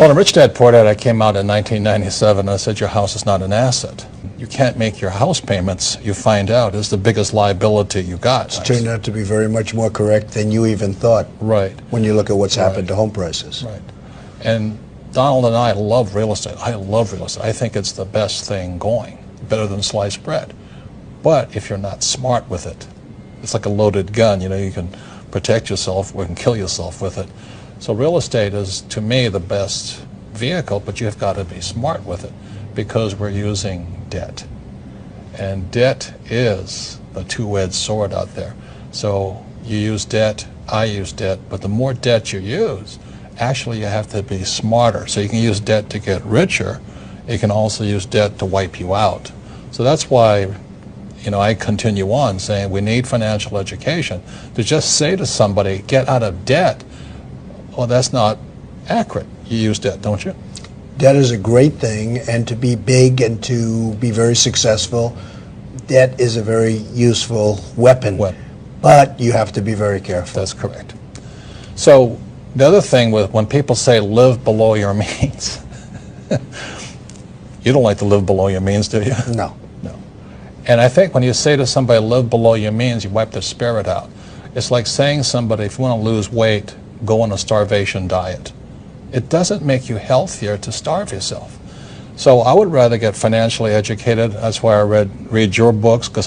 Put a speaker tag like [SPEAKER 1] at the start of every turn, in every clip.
[SPEAKER 1] Well, in Rich Dad Poor Dad, I came out in 1997 and I said your house is not an asset. You can't make your house payments, you find out, is the biggest liability you got.
[SPEAKER 2] It's turned out to be very much more correct than you even thought.
[SPEAKER 1] Right.
[SPEAKER 2] When you look at what's happened to home prices.
[SPEAKER 1] Right. And Donald and I love real estate. I love real estate. I think it's the best thing going, better than sliced bread. But if you're not smart with it, it's like a loaded gun. You know, you can protect yourself or you can kill yourself with it. So real estate is, to me, the best vehicle, but you've got to be smart with it because we're using debt. And debt is a two-edged sword out there. So you use debt, I use debt, but the more debt you use, actually you have to be smarter. So you can use debt to get richer. You can also use debt to wipe you out. So that's why, you know, I continue on saying we need financial education. To just say to somebody, get out of debt, well, that's not accurate. You use debt, don't you?
[SPEAKER 2] Debt is a great thing, and to be big and to be very successful, debt is a very useful weapon. But you have to be very careful.
[SPEAKER 1] That's correct. So the other thing with when people say live below your means, you don't like to live below your means, do you?
[SPEAKER 2] No.
[SPEAKER 1] No. And I think when you say to somebody live below your means, you wipe their spirit out. It's like saying somebody, if you want to lose weight, go on a starvation diet. It doesn't make you healthier to starve yourself. So I would rather get financially educated. That's why I read your books, because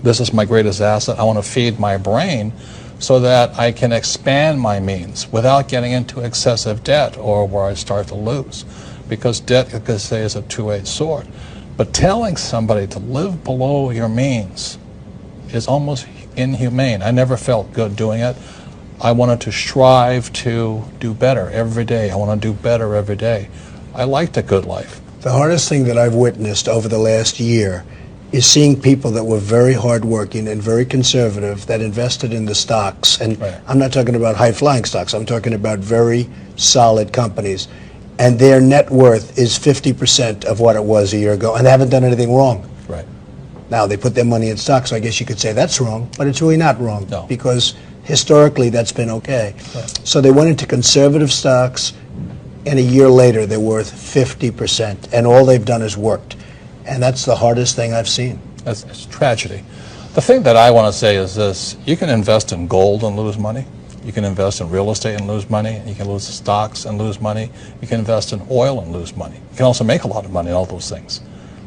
[SPEAKER 1] this is my greatest asset. I want to feed my brain so that I can expand my means without getting into excessive debt or where I start to lose. Because debt, like I say, is a two-edged sword. But telling somebody to live below your means is almost inhumane. I never felt good doing it. I wanted to strive to do better every day. I want to do better every day. I liked a good life.
[SPEAKER 2] The hardest thing that I've witnessed over the last year is seeing people that were very hardworking and very conservative that invested in the stocks. And I'm not talking about high-flying stocks. I'm talking about very solid companies. And their net worth is 50% of what it was a year ago, and they haven't done anything wrong.
[SPEAKER 1] Right.
[SPEAKER 2] Now, they put their money in stocks, so I guess you could say that's wrong, but it's really not wrong.
[SPEAKER 1] No.
[SPEAKER 2] Because historically, that's been okay.
[SPEAKER 1] Right.
[SPEAKER 2] So they went into conservative stocks, and a year later, they're worth 50%, and all they've done is worked. And that's the hardest thing I've seen.
[SPEAKER 1] It's tragedy. The thing that I want to say is this: you can invest in gold and lose money. You can invest in real estate and lose money. You can lose stocks and lose money. You can invest in oil and lose money. You can also make a lot of money in all those things.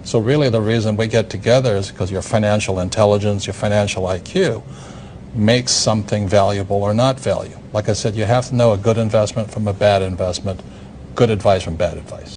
[SPEAKER 1] So really the reason we get together is because your financial intelligence, your financial IQ makes something valuable or not valuable. Like I said, you have to know a good investment from a bad investment, good advice from bad advice.